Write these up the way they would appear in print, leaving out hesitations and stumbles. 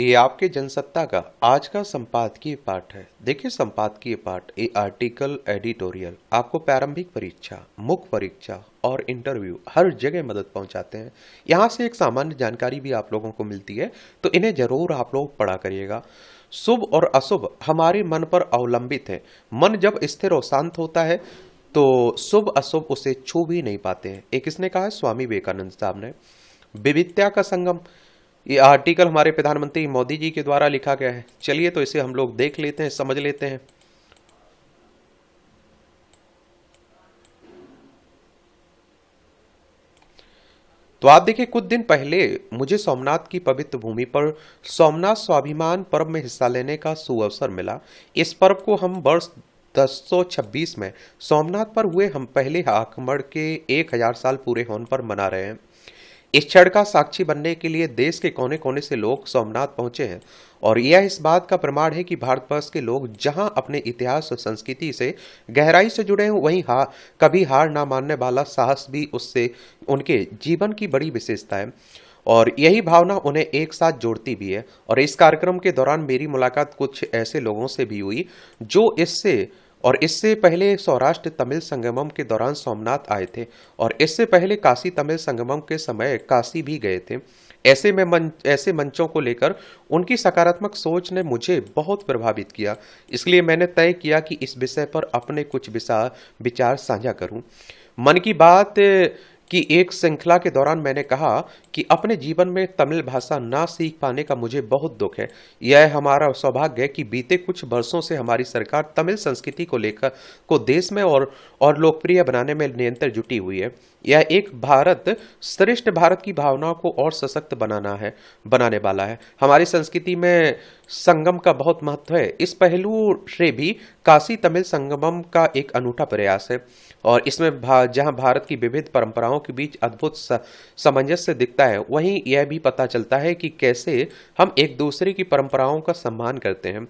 ये आपके जनसत्ता का आज का संपादकीय पाठ है। देखिए, संपादकीय पाठ ये आर्टिकल एडिटोरियल आपको प्रारंभिक परीक्षा, मुख्य परीक्षा और इंटरव्यू हर जगह मदद पहुंचाते हैं। यहाँ से एक सामान्य जानकारी भी आप लोगों को मिलती है, तो इन्हें जरूर आप लोग पढ़ा करिएगा। शुभ और अशुभ हमारे मन पर अवलंबित है। मन जब स्थिर और शांत होता है तो शुभ अशुभ उसे छू भी नहीं पाते हैं। एक किसने कहा है? स्वामी विवेकानंद साहब ने। विविधता का संगम, ये आर्टिकल हमारे प्रधानमंत्री मोदी जी के द्वारा लिखा गया है। चलिए तो इसे हम लोग देख लेते हैं, समझ लेते हैं। तो आप देखिए, कुछ दिन पहले मुझे सोमनाथ की पवित्र भूमि पर सोमनाथ स्वाभिमान पर्व में हिस्सा लेने का सुअवसर मिला। इस पर्व को हम वर्ष 1026 में सोमनाथ पर हुए हम पहले आक्रमण के 1000 साल पूरे होने पर मना रहे हैं। इस क्षण का साक्षी बनने के लिए देश के कोने कोने से लोग सोमनाथ पहुंचे हैं, और यह इस बात का प्रमाण है कि भारतवर्ष के लोग जहां अपने इतिहास और संस्कृति से गहराई से जुड़े हैं, वहीं कभी हार ना मानने वाला साहस भी उससे उनके जीवन की बड़ी विशेषता है। और यही भावना उन्हें एक साथ जोड़ती भी है। और इस कार्यक्रम के दौरान मेरी मुलाकात कुछ ऐसे लोगों से भी हुई जो इससे पहले सौराष्ट्र तमिल संगमम के दौरान सोमनाथ आए थे, और इससे पहले काशी तमिल संगमम के समय काशी भी गए थे। ऐसे मंचों को लेकर उनकी सकारात्मक सोच ने मुझे बहुत प्रभावित किया। इसलिए मैंने तय किया कि इस विषय पर अपने कुछ विचार साझा करूं। मन की बात की एक श्रृंखला के दौरान मैंने कहा कि अपने जीवन में तमिल भाषा ना सीख पाने का मुझे बहुत दुख है। यह हमारा सौभाग्य है कि बीते कुछ वर्षों से हमारी सरकार तमिल संस्कृति को देश में और लोकप्रिय बनाने में निरंतर जुटी हुई है। यह एक भारत श्रेष्ठ भारत की भावनाओं को और सशक्त बनाने वाला है। हमारी संस्कृति में संगम का बहुत महत्व है। इस पहलू से भी काशी तमिल संगमम का एक अनूठा प्रयास है, और इसमें जहां भारत की विविध परंपराओं के बीच अद्भुत सामंजस्य दिखता है, वहीं यह भी पता चलता है कि कैसे हम एक दूसरे की परंपराओं का सम्मान करते हैं।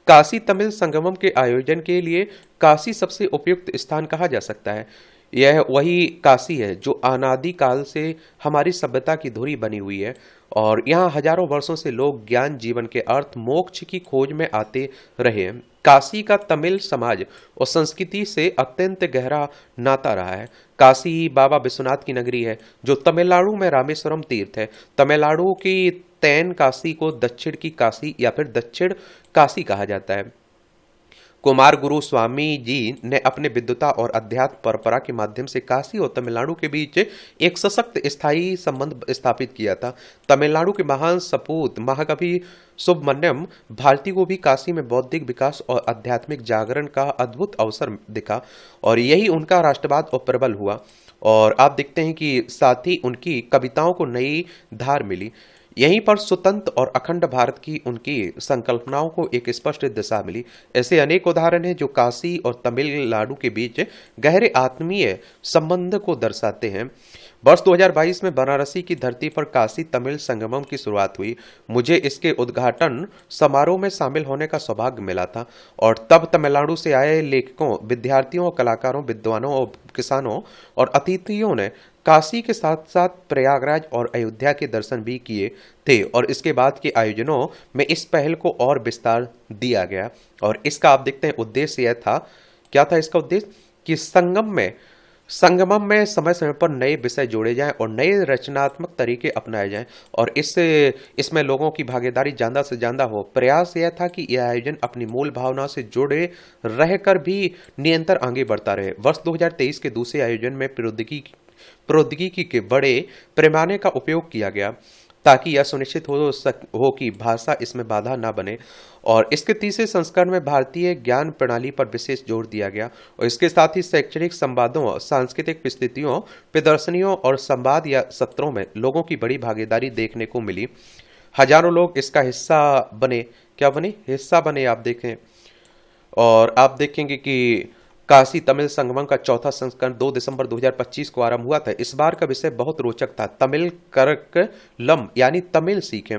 काशी तमिल संगमम के आयोजन के लिए काशी सबसे उपयुक्त स्थान कहा जा सकता है। यह वही काशी है जो अनादि काल से हमारी सभ्यता की धुरी बनी हुई है, और यहाँ हजारों वर्षों से लोग ज्ञान, जीवन के अर्थ, मोक्ष की खोज में आते रहे हैं। काशी का तमिल समाज और संस्कृति से अत्यंत गहरा नाता रहा है। काशी बाबा विश्वनाथ की नगरी है, जो तमिलनाडु में रामेश्वरम तीर्थ है। तमिलनाडु की तैन काशी को दक्षिण की काशी या फिर दक्षिण काशी कहा जाता है। कुमार गुरु स्वामी जी ने अपने विद्वता और अध्यात्म परंपरा के माध्यम से काशी और तमिलनाडु के बीच एक सशक्त स्थायी संबंध स्थापित किया था। तमिलनाडु के महान सपूत महाकवि सुब्रमण्यम भारती को भी काशी में बौद्धिक विकास और आध्यात्मिक जागरण का अद्भुत अवसर दिखा, और यही उनका राष्ट्रवाद और प्रबल हुआ। और आप देखते हैं कि साथ ही उनकी कविताओं को नई धार मिली। यहीं पर स्वतंत्र और अखंड भारत की उनकी संकल्पनाओं को एक स्पष्ट दिशा मिली। ऐसे अनेक उदाहरण हैं जो काशी और तमिलनाडु के बीच गहरे आत्मीय संबंध को दर्शाते हैं। वर्ष 2022 में बनारसी की धरती पर काशी तमिल संगमम की शुरुआत हुई। मुझे इसके उद्घाटन समारोह में शामिल होने का सौभाग्य मिला था, और तब तमिलनाडु से आए लेखकों, विद्यार्थियों, कलाकारों, विद्वानों और किसानों और अतिथियों ने काशी के साथ साथ प्रयागराज और अयोध्या के दर्शन भी किए थे। और इसके बाद के आयोजनों में इस पहल को और विस्तार दिया गया, और इसका आप देखते हैं उद्देश्य यह था। क्या था इसका उद्देश्य? कि संगमम में समय समय पर नए विषय जोड़े जाएं और नए रचनात्मक तरीके अपनाए जाएं, और इसमें लोगों की भागीदारी ज्यादा से ज्यादा हो। प्रयास यह था कि यह आयोजन अपनी मूल भावना से जुड़े रहकर भी निरंतर आगे बढ़ता रहे। वर्ष 2023 के दूसरे आयोजन में प्रौद्योगिकी के बड़े पैमाने का उपयोग किया गया, ताकि यह सुनिश्चित हो कि भाषा इसमें बाधा न बने। और इसके तीसरे संस्करण में भारतीय ज्ञान प्रणाली पर विशेष जोर दिया गया, और इसके साथ ही शैक्षणिक संवादों, सांस्कृतिक प्रस्तुतियों, प्रदर्शनियों और संवाद या सत्रों में लोगों की बड़ी भागीदारी देखने को मिली। हजारों लोग इसका हिस्सा बने। क्या बने? हिस्सा बने। आप देखें, और आप देखेंगे कि काशी तमिल संगमम का चौथा संस्करण 2 दिसंबर 2025 को आरंभ हुआ था। इस बार का विषय बहुत रोचक था, तमिल करकलम यानी तमिल सीखें।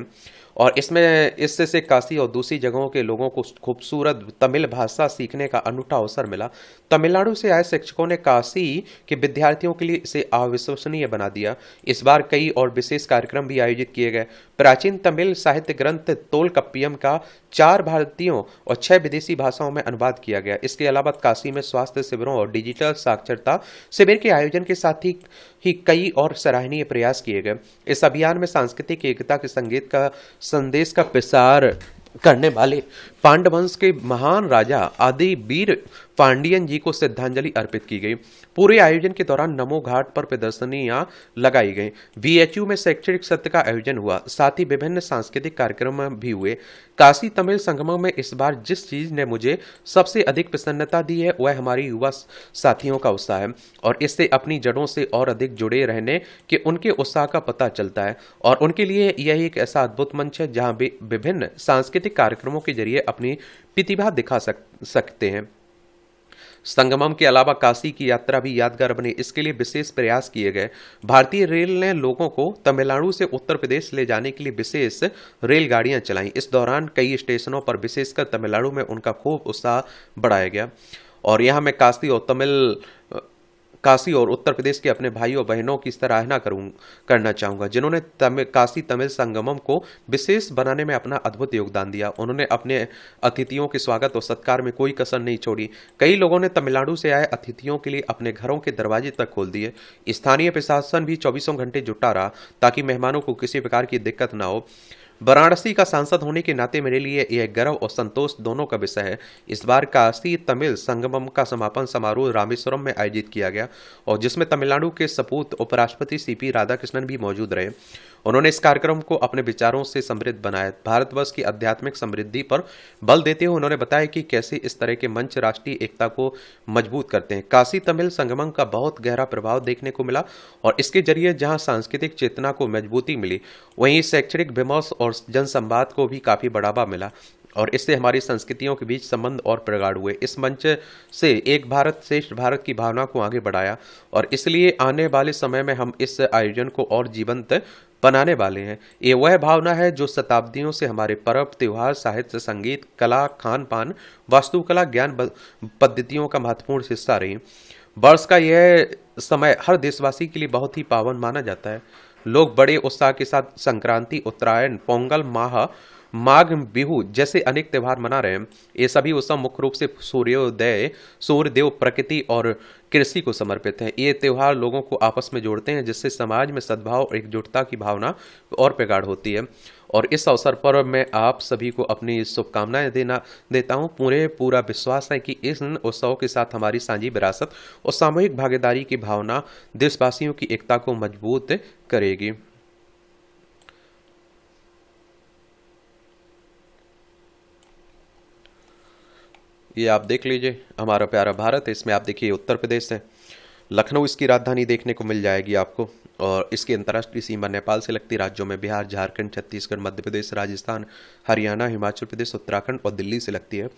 और इससे से काशी और दूसरी जगहों के लोगों को खूबसूरत तमिल भाषा सीखने का अनूठा अवसर मिला। तमिलनाडु से आए शिक्षकों ने काशी के विद्यार्थियों के लिए इसे अविश्वसनीय बना दिया। इस बार कई और विशेष कार्यक्रम भी आयोजित किए गए। प्राचीन तमिल साहित्य ग्रंथ तोलकप्पियम का 4 भारतीयों और 6 विदेशी भाषाओं में अनुवाद किया गया। इसके अलावा काशी में स्वास्थ्य शिविरों और डिजिटल साक्षरता शिविर के आयोजन के साथ ही कई और सराहनीय प्रयास किए गए। इस अभियान में सांस्कृतिक एकता के संगीत का संदेश का प्रसार करने वाले पांडवंश के महान राजा आदि वीर पांडियन जी को श्रद्धांजलि अर्पित की गई। पूरे आयोजन के दौरान नमो घाट पर प्रदर्शनियां लगाई गई। वीएचयू में शैक्षणिक सत्र का आयोजन हुआ, साथ ही विभिन्न सांस्कृतिक कार्यक्रम भी हुए। काशी तमिल संगमम में इस बार जिस चीज ने मुझे सबसे अधिक प्रसन्नता दी है वह हमारी युवा साथियों का उत्साह है, और इससे अपनी जड़ों से और अधिक जुड़े रहने के उनके उत्साह का पता चलता है। और उनके लिए यह एक ऐसा अद्भुत मंच है जहां वे विभिन्न सांस्कृतिक कार्यक्रमों के जरिए अपनी प्रतिभा दिखा सकते हैं। संगमम के अलावा काशी की यात्रा भी यादगार बने, इसके लिए विशेष प्रयास किए गए। भारतीय रेल ने लोगों को तमिलनाडु से उत्तर प्रदेश ले जाने के लिए विशेष रेलगाड़ियां चलाई। इस दौरान कई स्टेशनों पर विशेषकर तमिलनाडु में उनका खूब उत्साह बढ़ाया गया। और यहाँ मैं काशी और उत्तर प्रदेश के अपने भाइयों बहनों की सराहना करना चाहूंगा, जिन्होंने काशी तमिल संगमम को विशेष बनाने में अपना अद्भुत योगदान दिया। उन्होंने अपने अतिथियों के स्वागत और सत्कार में कोई कसर नहीं छोड़ी। कई लोगों ने तमिलनाडु से आए अतिथियों के लिए अपने घरों के दरवाजे तक खोल दिए। स्थानीय प्रशासन भी 24 घंटे जुटा रहा ताकि मेहमानों को किसी प्रकार की दिक्कत न हो। वाराणसी का सांसद होने के नाते मेरे लिए यह गर्व और संतोष दोनों का विषय है। इस बार काशी तमिल संगमम का समापन समारोह रामेश्वरम में आयोजित किया गया, और जिसमें तमिलनाडु के सपूत उपराष्ट्रपति सीपी राधाकृष्णन भी मौजूद रहे। उन्होंने इस कार्यक्रम को अपने विचारों से समृद्ध बनाया। भारतवर्ष की आध्यात्मिक समृद्धि पर बल देते हुए उन्होंने बताया कि कैसे इस तरह के मंच राष्ट्रीय एकता को मजबूत करते हैं। काशी तमिल संगमम का बहुत गहरा प्रभाव देखने को मिला, और इसके जरिए जहां सांस्कृतिक चेतना को मजबूती मिली, वहीं शैक्षणिक विमर्श और जनसंवाद को भी काफी बढ़ावा मिला, और इससे हमारी संस्कृतियों के बीच संबंध और प्रगाढ़ हुए। इस मंच से एक भारत श्रेष्ठ भारत की भावना को आगे बढ़ाया, और इसलिए आने वाले समय में हम इस आयोजन को और जीवंत बनाने वाले हैं। ये वह भावना है जो शताब्दियों से हमारे पर्व, त्योहार, साहित्य, संगीत, कला, खान पान, वास्तुकला, ज्ञान पद्धतियों का महत्वपूर्ण हिस्सा रही। वर्ष का यह समय हर देशवासी के लिए बहुत ही पावन माना जाता है। लोग बड़े उत्साह के साथ संक्रांति, उत्तरायण, पोंगल, माघ बिहू जैसे अनेक त्योहार मना रहे हैं। ये सभी उत्सव मुख्य रूप से सूर्यदेव, प्रकृति और कृषि को समर्पित है। ये त्योहार लोगों को आपस में जोड़ते हैं, जिससे समाज में सद्भाव और एकजुटता की भावना और प्रगाढ़ होती है। और इस अवसर पर मैं आप सभी को अपनी शुभकामनाएं देता हूं। पूरा विश्वास है कि इन उत्सवों के साथ हमारी साझी विरासत और सामूहिक भागीदारी की भावना देशवासियों की एकता को मजबूत करेगी। ये आप देख लीजिए, हमारा प्यारा भारत है। इसमें आप देखिए उत्तर प्रदेश है, लखनऊ इसकी राजधानी देखने को मिल जाएगी आपको, और इसकी अंतर्राष्ट्रीय सीमा नेपाल से लगती राज्यों में बिहार, झारखंड, छत्तीसगढ़, मध्य प्रदेश, राजस्थान, हरियाणा, हिमाचल प्रदेश, उत्तराखंड और दिल्ली से लगती है।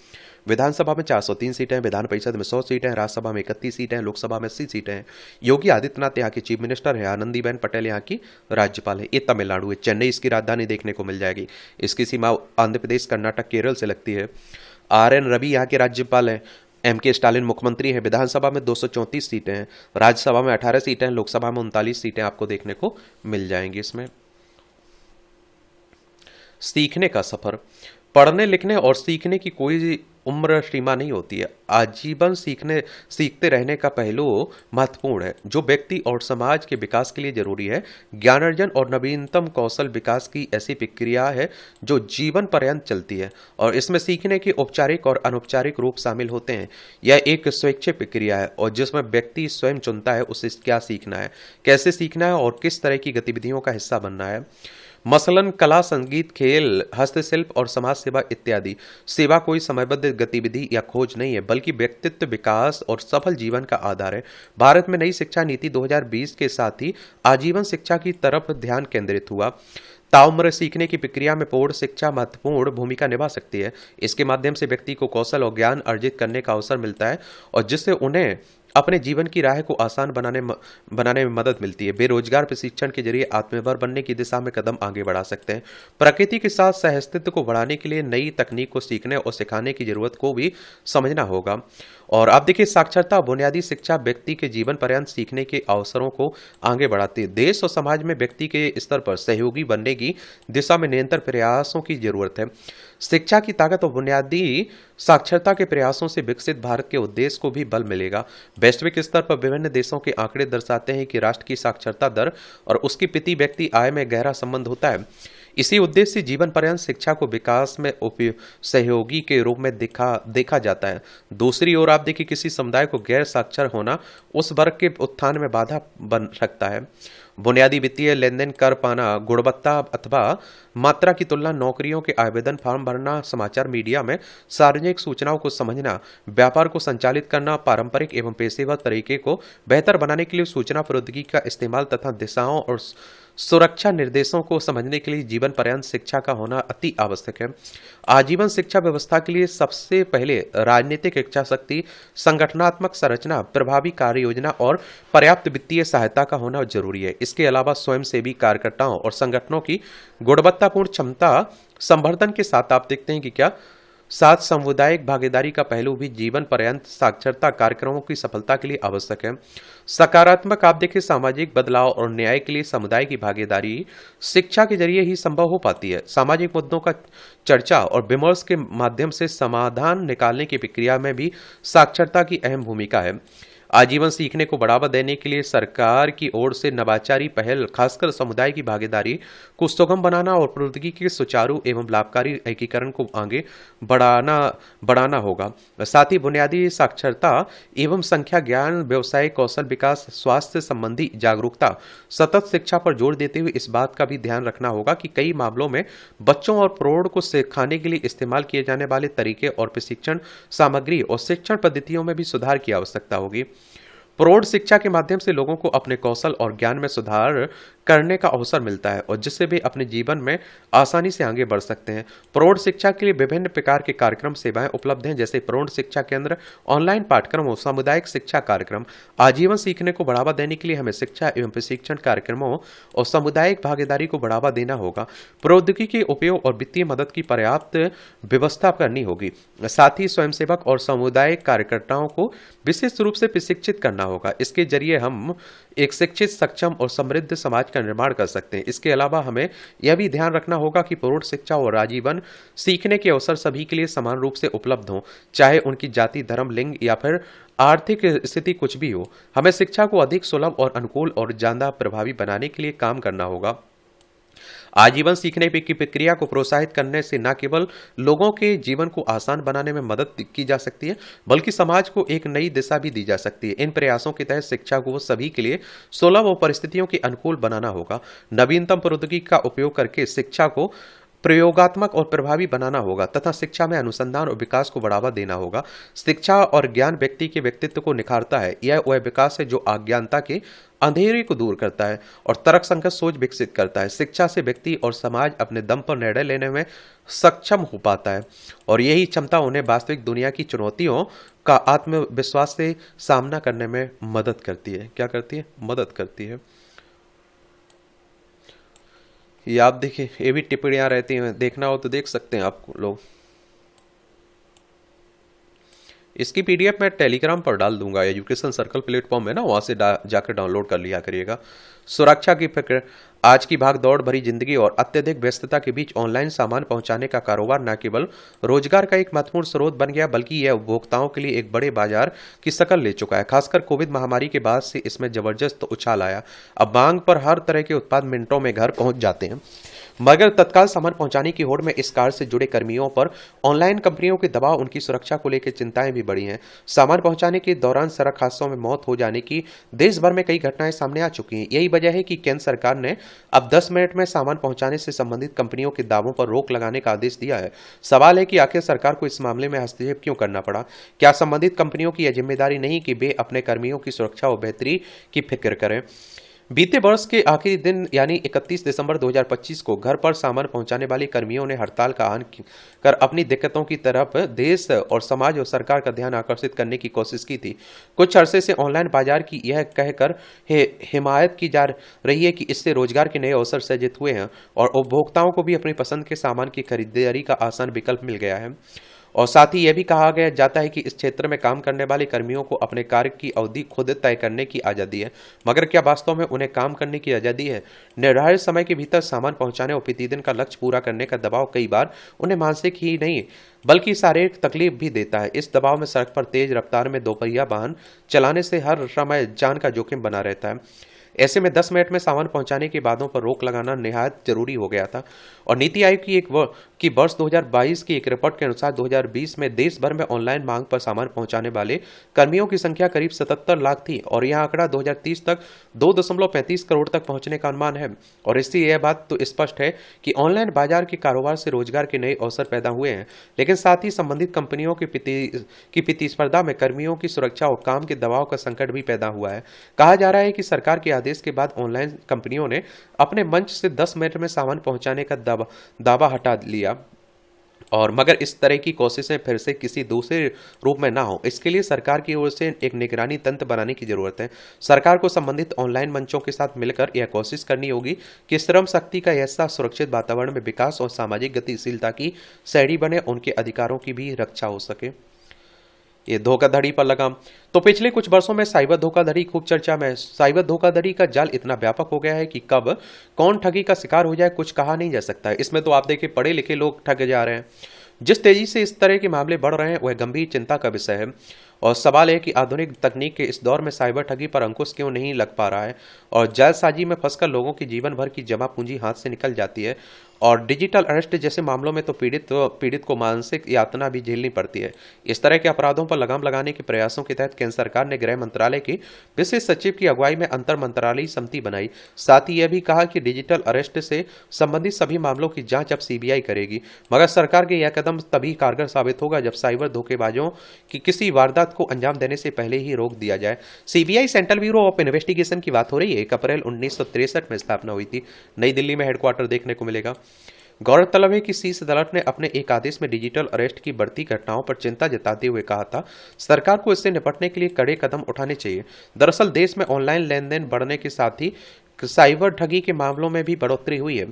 विधानसभा में 403 सीटें हैं, विधान परिषद में 100 सीटें हैं, राज्यसभा में 31 सीटें हैं, लोकसभा में 80 सीटें हैं। योगी आदित्यनाथ यहाँ की चीफ मिनिस्टर है, आनंदीबेन पटेल यहाँ की राज्यपाल है। ये तमिलनाडु है, चेन्नई इसकी राजधानी देखने को मिल जाएगी। इसकी सीमा आंध्र प्रदेश, कर्नाटक, केरल से लगती है। RN रवि यहाँ के राज्यपाल हैं। MK स्टालिन मुख्यमंत्री है। विधानसभा में 234 सीटें हैं, राज्यसभा में 18 सीटें हैं, लोकसभा में 39 सीटें आपको देखने को मिल जाएंगी। इसमें सीखने का सफर, पढ़ने लिखने और सीखने की कोई उम्र सीमा नहीं होती है। आजीवन सीखते रहने का पहलू महत्वपूर्ण है, जो व्यक्ति और समाज के विकास के लिए जरूरी है। ज्ञान अर्जन और नवीनतम कौशल विकास की ऐसी प्रक्रिया है जो जीवन पर्यंत चलती है, और इसमें सीखने के औपचारिक और अनौपचारिक रूप शामिल होते हैं। यह एक स्वैच्छिक प्रक्रिया है, और जिसमें व्यक्ति स्वयं चुनता है उसे क्या सीखना है, कैसे सीखना है और किस तरह की गतिविधियों का हिस्सा बनना है। मसलन कला, संगीत, खेल, हस्तशिल्प और समाज सेवा इत्यादि। सेवा कोई समयबद्ध गतिविधि या खोज नहीं है, बल्कि व्यक्तित्व विकास और सफल जीवन का आधार है। भारत में नई शिक्षा नीति 2020 के साथ ही आजीवन शिक्षा की तरफ ध्यान केंद्रित हुआ। ताउम्र सीखने की प्रक्रिया में पूर्ण शिक्षा महत्वपूर्ण भूमिका निभा सकती है। इसके माध्यम से व्यक्ति को कौशल और ज्ञान अर्जित करने का अवसर मिलता है, और जिससे उन्हें अपने जीवन की राह को आसान बनाने में मदद मिलती है। बेरोजगार प्रशिक्षण के जरिए आत्मनिर्भर बनने की दिशा में कदम आगे बढ़ा सकते हैं। प्रकृति के साथ सहअस्तित्व को बढ़ाने के लिए नई तकनीक को सीखने और सिखाने की जरूरत को भी समझना होगा। और आप देखिए, साक्षरता बुनियादी शिक्षा व्यक्ति के जीवन पर्यंत सीखने के अवसरों को आगे बढ़ाती है। देश और समाज में व्यक्ति के स्तर पर सहयोगी बनने की दिशा में निरंतर प्रयासों की जरूरत है। शिक्षा की ताकत और बुनियादी साक्षरता के प्रयासों से विकसित भारत के उद्देश्य को भी बल मिलेगा। वैश्विक स्तर पर विभिन्न देशों के आंकड़े दर्शाते हैं कि राष्ट्र की साक्षरता दर और उसकी प्रति व्यक्ति आय में गहरा संबंध होता है। इसी उद्देश्य से जीवन पर्यंत शिक्षा को विकास में सहयोगी के रूप में देखा जाता है। दूसरी ओर आप देखिए, किसी समुदाय को गैर साक्षर होना उस वर्ग के उत्थान में बाधा बन सकता है। बुनियादी वित्तीय लेन देन कर पाना, गुणवत्ता अथवा मात्रा की तुलना, नौकरियों के आवेदन फॉर्म भरना, समाचार मीडिया में सार्वजनिक सूचनाओं को समझना, व्यापार को संचालित करना, पारंपरिक एवं पेशेवर तरीके को बेहतर बनाने के लिए सूचना प्रौद्योगिकी का इस्तेमाल तथा दिशाओं और सुरक्षा निर्देशों को समझने के लिए जीवन पर्यंत शिक्षा का होना अति आवश्यक है। आजीवन शिक्षा व्यवस्था के लिए सबसे पहले राजनीतिक इच्छा शक्ति, संगठनात्मक संरचना, प्रभावी कार्य योजना और पर्याप्त वित्तीय सहायता का होना जरूरी है। इसके अलावा स्वयंसेवी कार्यकर्ताओं और संगठनों की गुणवत्तापूर्ण क्षमता संवर्धन के साथ आप देखते हैं कि क्या साथ सामुदायिक भागीदारी का पहलू भी जीवन पर्यंत साक्षरता कार्यक्रमों की सफलता के लिए आवश्यक है। सकारात्मक आप देखिए, सामाजिक बदलाव और न्याय के लिए समुदाय की भागीदारी शिक्षा के जरिए ही संभव हो पाती है। सामाजिक मुद्दों का चर्चा और विमर्श के माध्यम से समाधान निकालने की प्रक्रिया में भी साक्षरता की अहम भूमिका है। आजीवन सीखने को बढ़ावा देने के लिए सरकार की ओर से नवाचारी पहल, खासकर समुदाय की भागीदारी को सुगम बनाना और प्रौद्योगिकी के सुचारू एवं लाभकारी एकीकरण को आगे बढ़ाना होगा। साथ ही बुनियादी साक्षरता एवं संख्या ज्ञान, व्यवसायिक कौशल विकास, स्वास्थ्य संबंधी जागरूकता, सतत शिक्षा पर जोर देते हुए इस बात का भी ध्यान रखना होगा कि कई मामलों में बच्चों और प्रौढ़ को सिखाने के लिए इस्तेमाल किए जाने वाले तरीके और प्रशिक्षण सामग्री और शिक्षण पद्धतियों में भी सुधार की आवश्यकता होगी। प्रौढ़ शिक्षा के माध्यम से लोगों को अपने कौशल और ज्ञान में सुधार करने का अवसर मिलता है और जिससे वे अपने जीवन में आसानी से आगे बढ़ सकते हैं। प्रौढ़ शिक्षा के लिए विभिन्न प्रकार के कार्यक्रम सेवाएं उपलब्ध हैं, जैसे प्रौढ़ शिक्षा केंद्र, ऑनलाइन पाठ्यक्रम और सामुदायिक शिक्षा कार्यक्रम। आजीवन सीखने को बढ़ावा देने के लिए हमें शिक्षा एवं प्रशिक्षण कार्यक्रमों और सामुदायिक भागीदारी को बढ़ावा देना होगा। प्रौद्योगिकी के उपयोग और वित्तीय मदद की पर्याप्त व्यवस्था करनी होगी। साथ ही स्वयंसेवक और सामुदायिक कार्यकर्ताओं को विशेष रूप से प्रशिक्षित करना होगा। इसके जरिए हम एक शिक्षित, सक्षम और समृद्ध समाज का निर्माण कर सकते हैं। इसके अलावा हमें यह भी ध्यान रखना होगा कि प्रौढ़ शिक्षा और आजीवन सीखने के अवसर सभी के लिए समान रूप से उपलब्ध हों, चाहे उनकी जाति, धर्म, लिंग या फिर आर्थिक स्थिति कुछ भी हो। हमें शिक्षा को अधिक सुलभ और अनुकूल और ज्यादा प्रभावी बनाने के लिए काम करना होगा। आजीवन सीखने की प्रक्रिया को प्रोत्साहित करने से न केवल लोगों के जीवन को आसान बनाने में मदद की जा सकती है, बल्कि समाज को एक नई दिशा भी दी जा सकती है। इन प्रयासों के तहत शिक्षा को सभी के लिए सुलभ और परिस्थितियों के अनुकूल बनाना होगा। नवीनतम प्रौद्योगिकी का उपयोग करके शिक्षा को प्रयोगात्मक और प्रभावी बनाना होगा तथा शिक्षा में अनुसंधान और विकास को बढ़ावा देना होगा। शिक्षा और ज्ञान व्यक्ति के व्यक्तित्व को निखारता है। यह वह विकास है जो अज्ञानता के अंधेरे को दूर करता है और तर्कसंगत सोच विकसित करता है। शिक्षा से व्यक्ति और समाज अपने दम पर निर्णय लेने में सक्षम हो पाता है और यही क्षमता उन्हें वास्तविक दुनिया की चुनौतियों का आत्मविश्वास से सामना करने में मदद करती है। क्या करती है? मदद करती है। ये आप देखिए, ये भी टिप्पणियां रहती हैं, देखना हो तो देख सकते हैं आप लोग। इसकी पीडीएफ मैं टेलीग्राम पर डाल दूंगा, एजुकेशन सर्कल प्लेटफॉर्म है ना, वहां से जाकर डाउनलोड कर लिया करिएगा। सुरक्षा की फिक्र। आज की भाग दौड़ भरी जिंदगी और अत्यधिक व्यस्तता के बीच ऑनलाइन सामान पहुंचाने का कारोबार न केवल रोजगार का एक महत्वपूर्ण स्रोत बन गया, बल्कि यह उपभोक्ताओं के लिए एक बड़े बाजार की शक्ल ले चुका है। खासकर कोविड महामारी के बाद से इसमें जबरदस्त उछाल आया। अब मांग पर हर तरह के उत्पाद मिनटों में घर पहुंच जाते हैं, मगर तत्काल सामान पहुंचाने की होड़ में इस कार्य से जुड़े कर्मियों पर ऑनलाइन कंपनियों के दबाव, उनकी सुरक्षा को लेकर चिंताएं भी बढ़ी हैं। सामान पहुंचाने के दौरान सड़क हादसों में मौत हो जाने की देश भर में कई घटनाएं सामने आ चुकी हैं। यही वजह है कि केंद्र सरकार ने अब 10 मिनट में सामान पहुंचाने से संबंधित कंपनियों के दावों पर रोक लगाने का आदेश दिया है। सवाल है कि आखिर सरकार को इस मामले में हस्तक्षेप क्यों करना पड़ा? क्या संबंधित कंपनियों की यह जिम्मेदारी नहीं कि वे अपने कर्मियों की सुरक्षा और बेहतरी की फिक्र करें? बीते वर्ष के आखिरी दिन यानी 31 दिसंबर 2025 को घर पर सामान पहुंचाने वाली कर्मियों ने हड़ताल का आह्वान कर अपनी दिक्कतों की तरफ देश और समाज और सरकार का ध्यान आकर्षित करने की कोशिश की थी। कुछ अरसे से ऑनलाइन बाजार की यह कहकर हिमायत की जा रही है कि इससे रोजगार के नए अवसर सृजित हुए हैं और उपभोक्ताओं को भी अपनी पसंद के सामान की खरीदारी का आसान विकल्प मिल गया है। और साथ ही यह भी कहा गया जाता है कि इस क्षेत्र में काम करने वाले कर्मियों को अपने कार्य की अवधि खुद तय करने की आज़ादी है, मगर क्या वास्तव में उन्हें काम करने की आज़ादी है? निर्धारित समय के भीतर सामान पहुंचाने और प्रतिदिन का लक्ष्य पूरा करने का दबाव कई बार उन्हें मानसिक ही नहीं बल्कि शारीरिक तकलीफ भी देता है। इस दबाव में सड़क पर तेज रफ्तार में दोपहिया वाहन चलाने से हर समय जान का जोखिम बना रहता है। ऐसे में 10 मिनट में सामान पहुंचाने के बातों पर रोक लगाना निहायत जरूरी हो गया था। और नीति आयोग की वर्ष 2022 की एक रिपोर्ट के अनुसार 2020 में देश भर में ऑनलाइन मांग पर सामान पहुंचाने वाले कर्मियों की संख्या करीब 77 लाख थी और यह आंकड़ा 2030 तक 2.35 करोड़ तक पहुंचने का अनुमान है। और इससे यह बात तो स्पष्ट है कि ऑनलाइन बाजार के कारोबार से रोजगार के नए अवसर पैदा हुए हैं, लेकिन साथ ही संबंधित कंपनियों की प्रतिस्पर्धा में कर्मियों की सुरक्षा और काम के दबाव का संकट भी पैदा हुआ है। कहा जा रहा है कि सरकार के आदेश के बाद ऑनलाइन कंपनियों ने अपने मंच से 10 मिनट में सामान पहुंचाने का दावा हटा लिया और मगर इस तरह की कोशिशें फिर से किसी दूसरे रूप में ना हो, इसके लिए सरकार की ओर से एक निगरानी तंत्र बनाने की जरूरत है। सरकार को संबंधित ऑनलाइन मंचों के साथ मिलकर यह कोशिश करनी होगी कि श्रम शक्ति का ऐसा सुरक्षित वातावरण में विकास और सामाजिक गतिशीलता की सीढ़ी बने, उनके अधिकारों की भी रक्षा हो सके। ये धोखाधड़ी पर लगाम। तो पिछले कुछ वर्षों में साइबर धोखाधड़ी खूब चर्चा में है। साइबर धोखाधड़ी का जाल इतना व्यापक हो गया है कि कब कौन ठगी का शिकार हो जाए कुछ कहा नहीं जा सकता है। इसमें तो आप देखिए पढ़े लिखे लोग ठग जा रहे हैं। जिस तेजी से इस तरह के मामले बढ़ रहे हैं वह गंभीर चिंता का विषय है और सवाल है कि आधुनिक तकनीक के इस दौर में साइबर ठगी पर अंकुश क्यों नहीं लग पा रहा है और जालसाजी में फंसकर लोगों की जीवन भर की जमा पूंजी हाथ से निकल जाती है। और डिजिटल अरेस्ट जैसे मामलों में तो पीड़ित को मानसिक यातना भी झेलनी पड़ती है। इस तरह के अपराधों पर लगाम लगाने के प्रयासों के तहत केंद्र सरकार ने गृह मंत्रालय की विशेष सचिव की अगुवाई में अंतर मंत्रालयी समिति बनाई। साथ ही यह भी कहा कि डिजिटल अरेस्ट से संबंधित सभी मामलों की जांच अब सीबीआई करेगी, मगर सरकार के यह कदम तभी कारगर साबित होगा जब साइबर धोखेबाजों की किसी वारदात को अंजाम देने से पहले ही रोक दिया जाए। CBI central bureau of investigation की बात हो रही है। 1 अप्रैल 1963 में स्थापना हुई थी। नई दिल्ली में हेडक्वार्टर देखने को मिलेगा। गौरतलब है कि शीर्ष अदालत ने अपने एक आदेश में डिजिटल अरेस्ट की बढ़ती घटनाओं पर चिंता जताते हुए कहा था सरकार को इससे निपटने के लिए कड़े कदम उठाने चाहिए। दरअसल देश में ऑनलाइन लेन देन बढ़ने के साथ ही साइबर ठगी के मामलों में भी बढ़ोतरी हुई है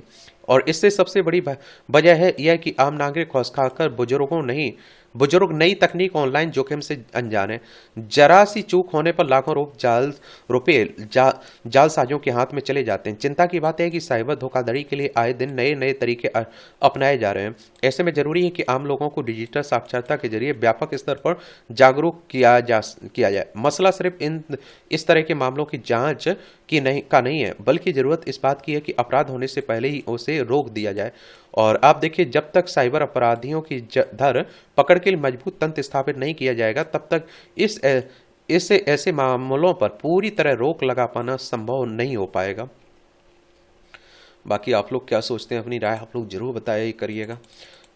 और इससे सबसे बड़ी वजह है यह कि आम नागरिक खासकर बुजुर्ग नई तकनीक ऑनलाइन जोखिम से अनजान है। जरा सी चूक होने पर लाखों रुपए जालसाजों के हाथ में चले जाते हैं। चिंता की बात है कि साइबर धोखाधड़ी के लिए आए दिन नए नए तरीके अपनाए जा रहे हैं। ऐसे में जरूरी है कि आम लोगों को डिजिटल साक्षरता के जरिए व्यापक स्तर पर जागरूक किया जाए। मसला सिर्फ इस तरह के मामलों की जांच नहीं है, बल्कि जरूरत इस बात की है कि अपराध होने से पहले ही उसे रोक दिया जाए। और आप देखिए जब तक साइबर अपराधियों की धर पकड़ के लिए मजबूत तंत्र स्थापित नहीं किया जाएगा तब तक ऐसे मामलों पर पूरी तरह रोक लगा पाना संभव नहीं हो पाएगा। बाकी आप लोग क्या सोचते हैं, अपनी राय आप लोग जरूर बताया करिएगा।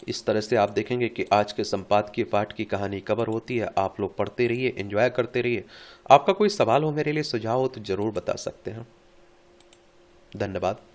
इस तरह से आप देखेंगे कि आज के संपादकीय पाठ की कहानी कवर होती है। आप लोग पढ़ते रहिए, एंजॉय करते रहिए। आपका कोई सवाल हो मेरे लिए, सुझाव हो तो जरूर बता सकते हैं। धन्यवाद।